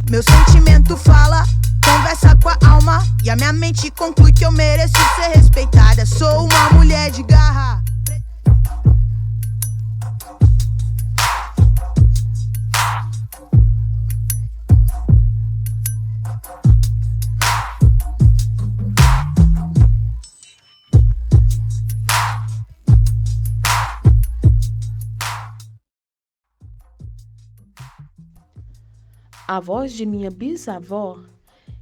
Meu sentimento fala, conversa com a alma, e a minha mente conclui que eu mereço ser respeitada. Sou uma mulher de garra. A voz de minha bisavó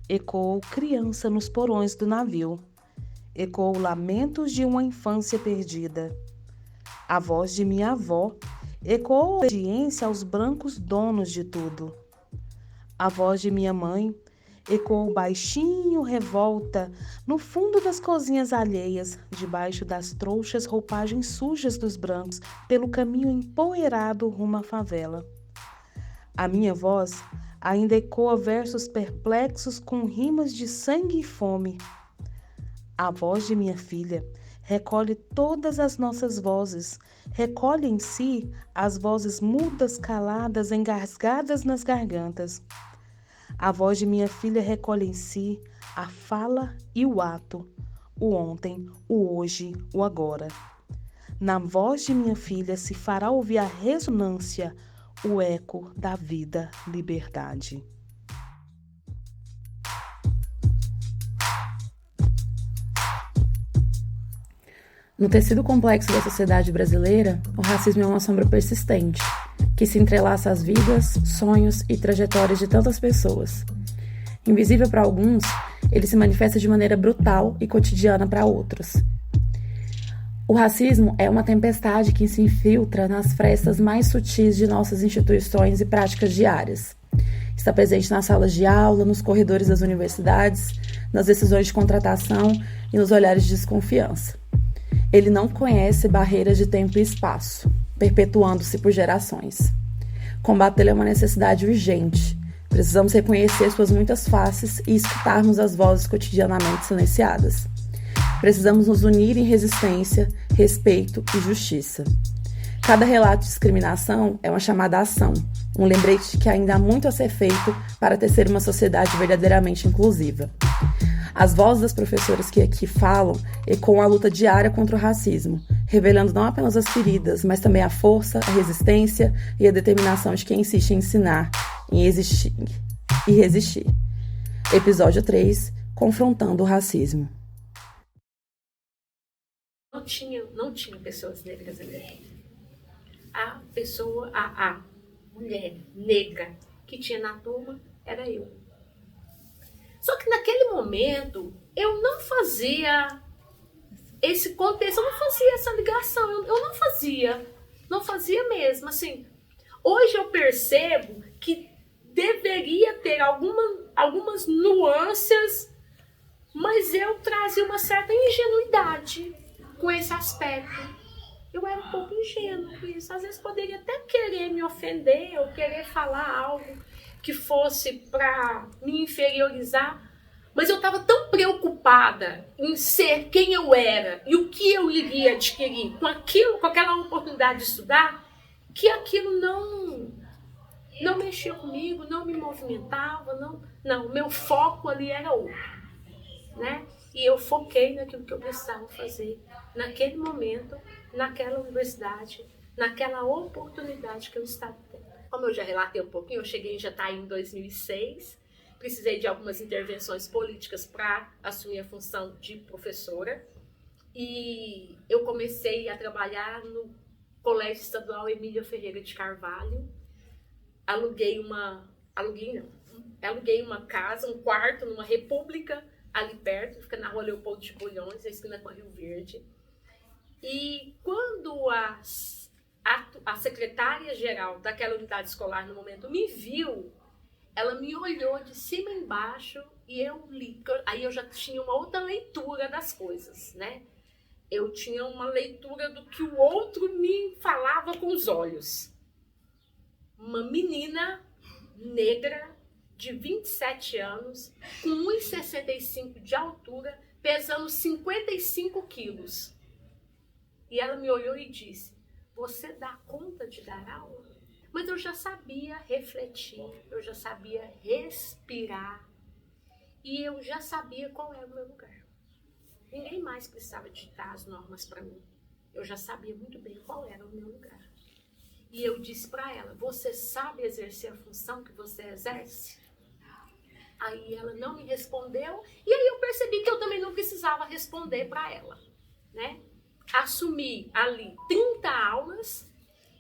ecoou criança nos porões do navio. Ecoou lamentos de uma infância perdida. A voz de minha avó ecoou obediência aos brancos donos de tudo. A voz de minha mãe ecoou baixinho revolta no fundo das cozinhas alheias, debaixo das trouxas roupagens sujas dos brancos, pelo caminho empoeirado rumo à favela. A minha voz ainda ecoa versos perplexos com rimas de sangue e fome. A voz de minha filha recolhe todas as nossas vozes, recolhe em si as vozes mudas, caladas, engasgadas nas gargantas. A voz de minha filha recolhe em si a fala e o ato, o ontem, o hoje, o agora. Na voz de minha filha se fará ouvir a ressonância, o eco da vida, liberdade. No tecido complexo da sociedade brasileira, o racismo é uma sombra persistente, que se entrelaça às vidas, sonhos e trajetórias de tantas pessoas. Invisível para alguns, ele se manifesta de maneira brutal e cotidiana para outros. O racismo é uma tempestade que se infiltra nas frestas mais sutis de nossas instituições e práticas diárias. Está presente nas salas de aula, nos corredores das universidades, nas decisões de contratação e nos olhares de desconfiança. Ele não conhece barreiras de tempo e espaço, perpetuando-se por gerações. Combatê-lo é uma necessidade urgente. Precisamos reconhecer suas muitas faces e escutarmos as vozes cotidianamente silenciadas. Precisamos nos unir em resistência, respeito e justiça. Cada relato de discriminação é uma chamada à ação, um lembrete de que ainda há muito a ser feito para tecer uma sociedade verdadeiramente inclusiva. As vozes das professoras que aqui falam ecoam a luta diária contra o racismo, revelando não apenas as feridas, mas também a força, a resistência e a determinação de quem insiste em ensinar, em existir e resistir. Episódio 3, Confrontando o Racismo. Não tinha pessoas negras ali. A mulher negra que tinha na turma era eu. Só que naquele momento eu não fazia esse contexto, eu não fazia essa ligação, eu não fazia mesmo. Assim, hoje eu percebo que deveria ter algumas nuances, mas eu trazia uma certa ingenuidade com esse aspecto. Eu era um pouco ingênua com isso. Às vezes poderia até querer me ofender ou querer falar algo que fosse para me inferiorizar, mas eu estava tão preocupada em ser quem eu era e o que eu iria adquirir com aquela oportunidade de estudar, que aquilo não mexia comigo, não me movimentava, não, meu foco ali era outro, né? E eu foquei naquilo que eu precisava fazer naquele momento, naquela universidade, naquela oportunidade que eu estava tendo. Como eu já relatei um pouquinho, eu cheguei em Jataí em 2006, precisei de algumas intervenções políticas para assumir a função de professora, e eu comecei a trabalhar no Colégio Estadual Emília Ferreira de Carvalho. Aluguei uma casa, um quarto numa república ali perto, fica na rua Leopoldo de Bulhões, a esquina com a Rio Verde. E quando a secretária-geral daquela unidade escolar, no momento, me viu, ela me olhou de cima a embaixo e eu li. Aí eu já tinha uma outra leitura das coisas, né? Eu tinha uma leitura do que o outro me falava com os olhos. Uma menina negra de 27 anos, com 1,65 de altura, pesando 55 quilos. E ela me olhou e disse: "Você dá conta de dar aula?" Mas eu já sabia refletir, eu já sabia respirar e eu já sabia qual era o meu lugar. Ninguém mais precisava ditar as normas para mim. Eu já sabia muito bem qual era o meu lugar. E eu disse para ela, você sabe exercer a função que você exerce? Aí ela não me respondeu e aí eu percebi que eu também não precisava responder para ela, né? Assumi ali 30 aulas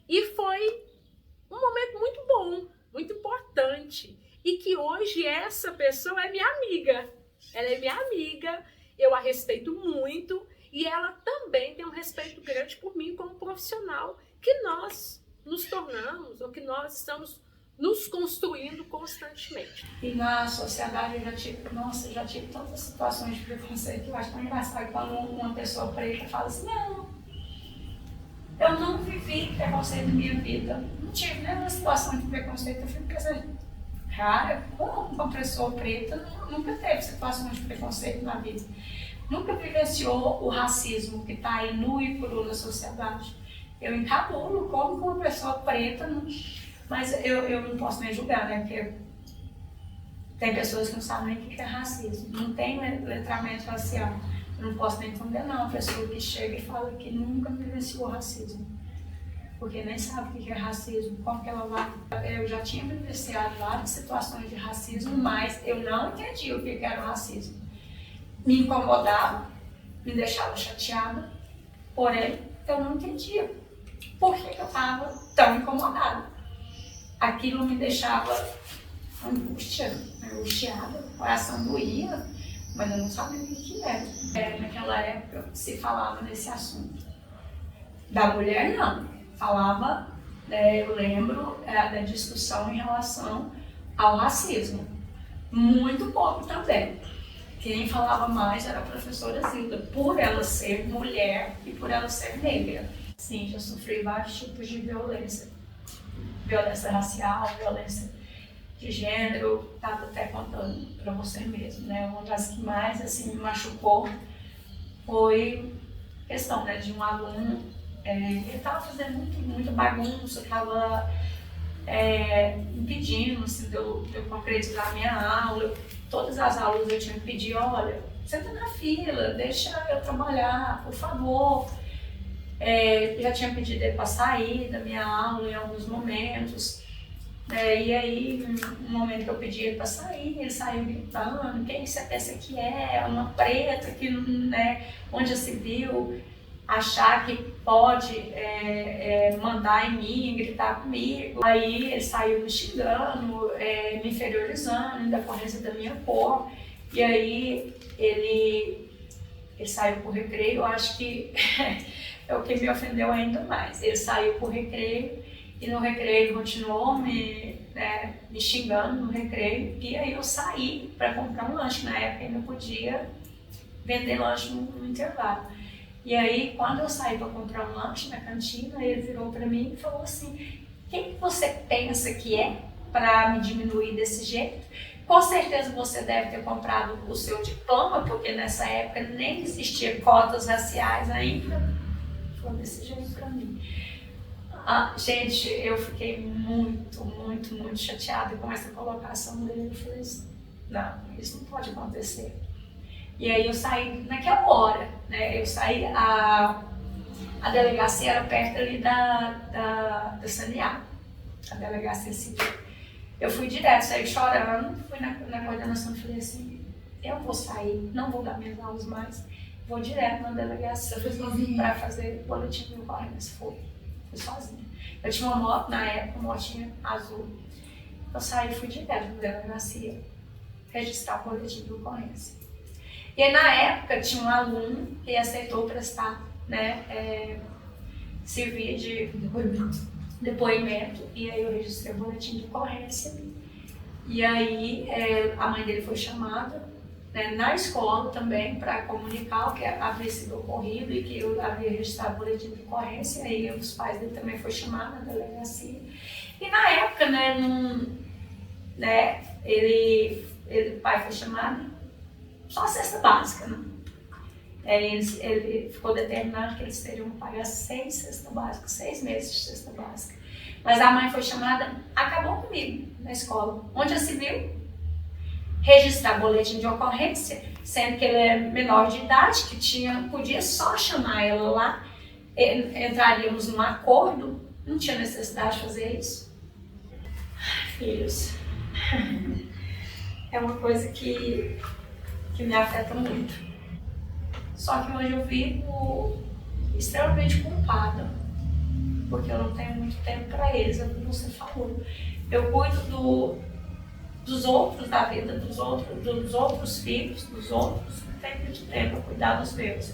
e foi um momento muito bom, muito importante. E que hoje essa pessoa é minha amiga. Ela é minha amiga, eu a respeito muito e ela também tem um respeito grande por mim como profissional que nós nos tornamos ou que nós estamos nos construindo constantemente. E na sociedade eu já tive tantas situações de preconceito que eu acho tão engraçado quando uma pessoa preta fala assim, não, eu não vivi preconceito na minha vida, não tive nenhuma situação de preconceito, eu fico pensando, cara, como uma pessoa preta nunca teve situações de preconceito na vida, nunca vivenciou o racismo que está aí nu e cru na sociedade. Eu encabulo como uma pessoa preta, mas eu não posso nem julgar, né? Porque tem pessoas que não sabem nem o que é racismo, não tem letramento racial. Eu não posso nem condenar uma pessoa que chega e fala que nunca vivenciou racismo, porque nem sabe o que é racismo, como que ela vai. Eu já tinha vivenciado várias situações de racismo, mas eu não entendi o que era o racismo. Me incomodava, me deixava chateada, porém eu não entendia por que eu estava tão incomodada. Aquilo me deixava angustiada, o coração doía, mas eu não sabia o que era. Naquela época se falava nesse assunto. Da mulher não, falava, eu lembro da discussão em relação ao racismo. Muito pouco também. Quem falava mais era a professora Zilda, por ela ser mulher e por ela ser negra. Sim, já sofri vários tipos de violência. Violência racial, violência de gênero, estava até contando para você mesmo, né? Uma das que mais assim, me machucou foi a questão, né, de um aluno, ele estava fazendo muita bagunça, estava impedindo assim, de eu concretizar a minha aula. Todas as aulas eu tinha que pedir, olha, senta na fila, deixa eu trabalhar, por favor. Já tinha pedido ele para sair da minha aula em alguns momentos. E aí, no momento que eu pedi ele para sair, ele saiu gritando, quem você pensa que é? Uma preta que, né, onde já se viu achar que pode mandar em mim, gritar comigo. Aí ele saiu me xingando, me inferiorizando, em decorrência da minha cor. E aí ele saiu pro recreio, eu acho que é o que me ofendeu ainda mais. Ele saiu pro recreio e no recreio ele continuou me xingando no recreio. E aí eu saí para comprar um lanche. Na época ainda podia vender lanche no intervalo. E aí quando eu saí para comprar um lanche na cantina, ele virou para mim e falou assim, quem você pensa que é para me diminuir desse jeito? Com certeza você deve ter comprado o seu diploma, porque nessa época nem existia cotas raciais ainda. Foi desse jeito para mim. Gente, eu fiquei muito chateada com essa colocação dele. Eu falei assim, não, isso não pode acontecer. E aí eu saí naquela hora, né? Eu saí, a delegacia era perto ali da Sanear, a delegacia civil. Eu fui direto, saí chorando, fui na coordenação e falei assim, eu vou sair, não vou dar minhas aulas mais, vou direto na delegacia para fazer boletim de ocorrência. Fui sozinha. Eu tinha uma moto na época, uma motinha azul. Eu saí e fui direto na delegacia registrar o boletim de ocorrência. E aí, na época tinha um aluno que aceitou prestar, né, servir de depoimento, e aí eu registrei o boletim de ocorrência. E aí a mãe dele foi chamada, né, na escola também para comunicar o que havia sido ocorrido e que eu havia registrado o boletim de ocorrência. E aí os pais dele também foram chamados na delegacia. E na época, o pai foi chamado só a cesta básica, né? Ele ficou determinado que eles teriam que pagar 6 cestas básicas, 6 meses de cesta básica. Mas a mãe foi chamada, acabou comigo na escola. Onde já se viu? Registrar boletim de ocorrência, sendo que ele é menor de idade, que podia só chamar ela lá, entraríamos num acordo, não tinha necessidade de fazer isso. Filhos, é uma coisa que me afeta muito. Só que hoje eu vivo extremamente culpada, porque eu não tenho muito tempo para eles, é como você falou. Eu cuido dos outros, da vida dos outros filhos, dos outros, não tenho muito tempo para cuidar dos meus.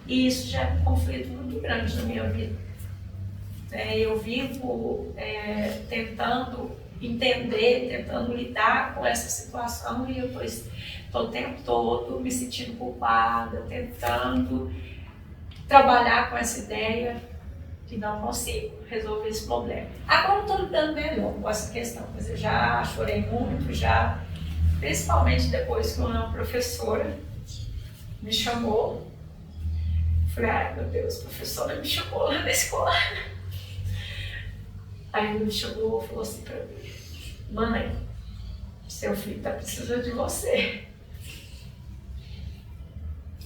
E isso já é um conflito muito grande na minha vida. Eu vivo tentando entender, tentando lidar com essa situação e eu estou o tempo todo me sentindo culpada, tentando trabalhar com essa ideia e não consigo resolver esse problema. Agora estou lidando melhor com essa questão, mas eu já chorei muito, principalmente depois que uma professora me chamou. Falei, ai meu Deus, a professora me chamou lá na escola. Aí ele me chamou e falou assim para mim: mãe, seu filho está precisando de você.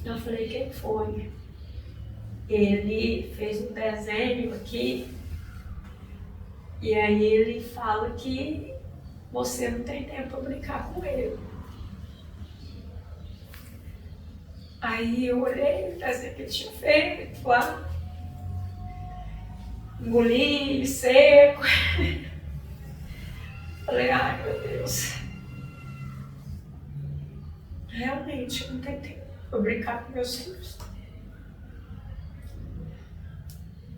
Eu falei, quem foi? Ele fez um desenho aqui e aí ele fala que você não tem tempo para brincar com ele. Aí eu olhei o desenho que ele tinha feito lá, engoli seco. Falei, ai meu Deus, realmente eu não tenho tempo para brincar com meus filhos.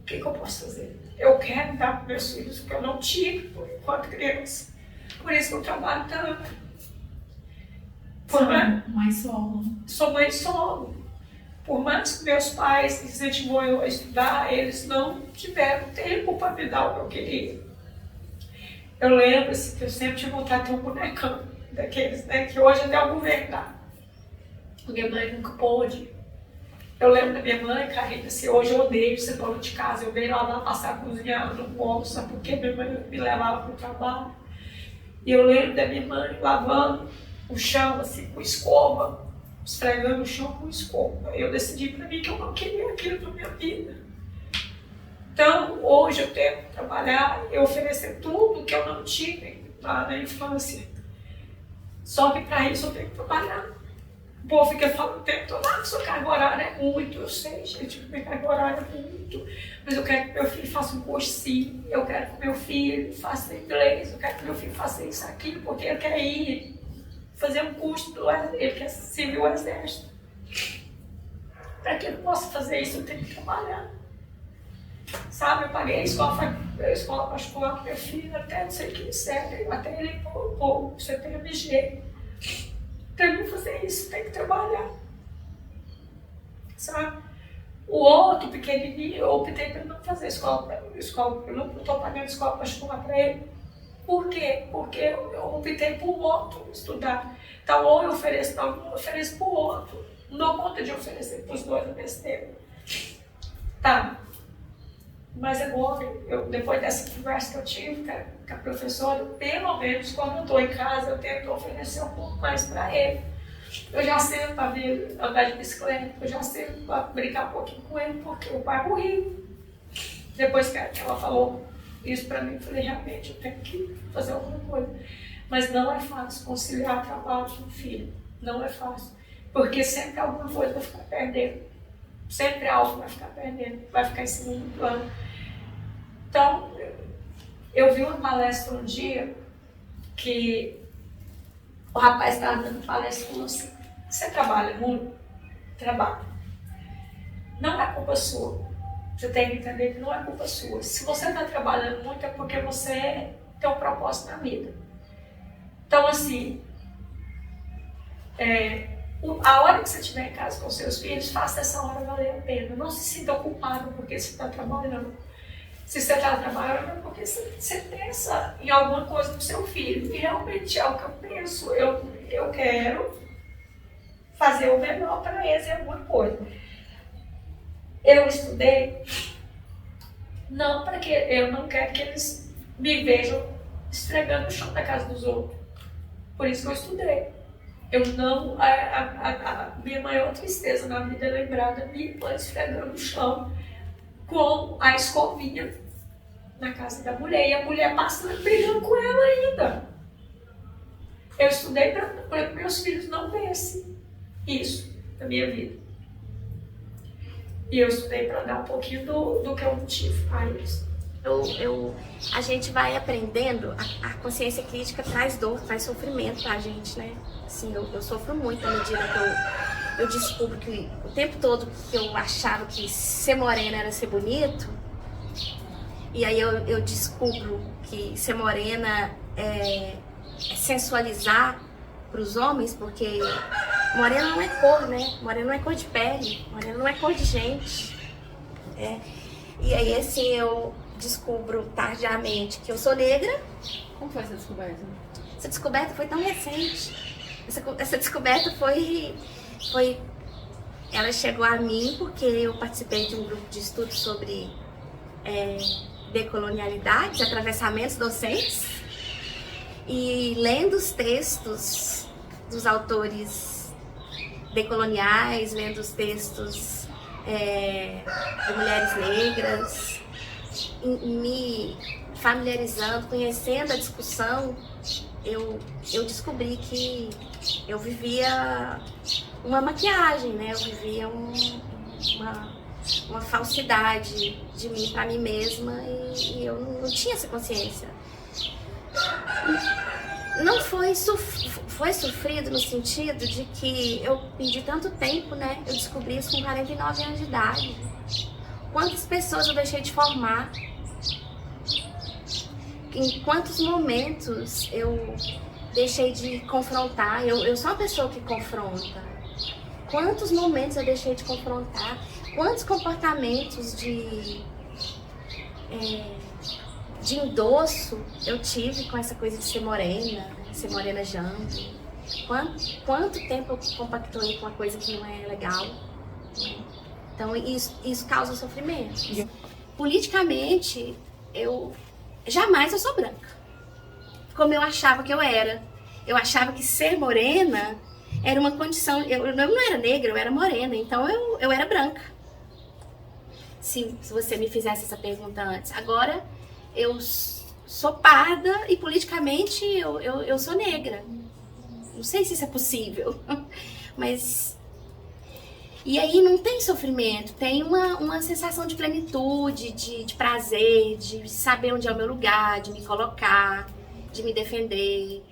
O que eu posso fazer? Eu quero dar para meus filhos o que eu não tive enquanto criança. Por isso que eu trabalho tanto. Mãe solo. Sou mãe solo. Por mais que meus pais incentivou eu a estudar, eles não tiveram tempo para me dar o que eu queria. Eu lembro assim, que eu sempre tinha vontade de ter um bonecão daqueles, né, que hoje até o governo dá. Minha mãe nunca pôde. Eu lembro da minha mãe, Karina, assim, hoje eu odeio ser dona de casa. Eu venho lá passar cozinhando no almoço, sabe por quê? Minha mãe me levava para o trabalho. E eu lembro da minha mãe lavando o chão, assim, com escova, esfregando o chão com escova. Eu decidi para mim que eu não queria aquilo para minha vida. Então, hoje eu tenho que trabalhar e oferecer tudo que eu não tive lá na infância. Só que para isso eu tenho que trabalhar. O povo fica falando o tempo todo, sua carga horária é muito. Eu sei, gente, minha carga horária é muito. Mas eu quero que meu filho faça um cursinho, eu quero que meu filho faça inglês, eu quero que meu filho faça isso, aquilo, porque ele quer ir fazer um curso do exército, ele quer servir o exército. Para que ele possa fazer isso, eu tenho que trabalhar. Sabe, eu paguei a escola particular para meu filho até não sei que série, até ele ir para o CPMG. Para mim fazer isso, tem que trabalhar. Sabe? O outro pequenininho, eu optei para não fazer escola, eu não estou pagando escola particular para ele. Por quê? Porque eu optei por outro estudar. Então, ou eu ofereço para um, eu ofereço para o outro. Não dou conta de oferecer para os dois ao mesmo tempo. Tá. Mas agora, depois dessa conversa que eu tive com a professora, pelo menos quando eu estou em casa, eu tento oferecer um pouco mais para ele. Eu já sento para ver andar de bicicleta, eu já sento para brincar um pouquinho com ele, porque o pai morreu. Depois que ela falou isso para mim, eu falei, realmente, eu tenho que fazer alguma coisa. Mas não é fácil conciliar trabalho com o filho. Não é fácil. Porque sempre alguma coisa vai ficar perdendo. Sempre algo vai ficar perdendo, vai ficar em segundo plano. Então, eu vi uma palestra um dia que o rapaz estava dando palestra e falou assim, você trabalha muito? Trabalho. Não é culpa sua. Você tem que entender que não é culpa sua. Se você está trabalhando muito é porque você tem um propósito na vida. Então, assim, a hora que você estiver em casa com seus filhos, faça essa hora valer a pena. Não se sinta ocupado porque você está trabalhando. Se você está trabalhando é porque você pensa em alguma coisa para o seu filho. E realmente é o que eu penso. Eu quero fazer o melhor para eles em alguma coisa. Eu estudei, não para que eu não quero que eles me vejo esfregando o chão da casa dos outros. Por isso que eu estudei. Eu não... A minha maior tristeza na vida é lembrar da minha irmã esfregando o chão com a escovinha na casa da mulher. E a mulher passando, brigando com ela ainda. Eu estudei para que meus filhos não vissem isso na minha vida. E eu estudei para dar um pouquinho do que eu não tive para eles. A gente vai aprendendo, a consciência crítica traz dor, traz sofrimento pra gente, né? Assim, eu sofro muito à medida que eu descubro que o tempo todo que eu achava que ser morena era ser bonito, e aí eu descubro que ser morena é sensualizar pros homens, porque morena não é cor, né? Morena não é cor de pele, morena não é cor de gente. E aí, assim, eu descubro tardiamente que eu sou negra. Como foi essa descoberta? Essa descoberta foi tão recente. Essa descoberta foi... Ela chegou a mim porque eu participei de um grupo de estudo sobre decolonialidade, atravessamentos docentes. E lendo os textos dos autores decoloniais, lendo os textos de mulheres negras, me familiarizando, conhecendo a discussão, eu descobri que eu vivia uma maquiagem, né? Eu vivia uma falsidade de mim para mim mesma e eu não tinha essa consciência. Não foi sofrido no sentido de que eu perdi tanto tempo, né? Eu descobri isso com 49 anos de idade. Quantas pessoas eu deixei de formar? Em quantos momentos eu deixei de confrontar? Eu sou uma pessoa que confronta. Quantos momentos eu deixei de confrontar? Quantos comportamentos de endosso eu tive com essa coisa de ser morena jambe? Quanto tempo eu compactuei com uma coisa que não é legal? Então isso causa sofrimento. Politicamente, jamais eu sou branca, como eu achava que eu era. Eu achava que ser morena era uma condição. Eu não era negra, eu era morena, então eu era branca. Se você me fizesse essa pergunta antes. Agora, eu sou parda e politicamente eu sou negra. Não sei se isso é possível, mas... E aí não tem sofrimento, tem uma sensação de plenitude, de prazer, de saber onde é o meu lugar, de me colocar, de me defender.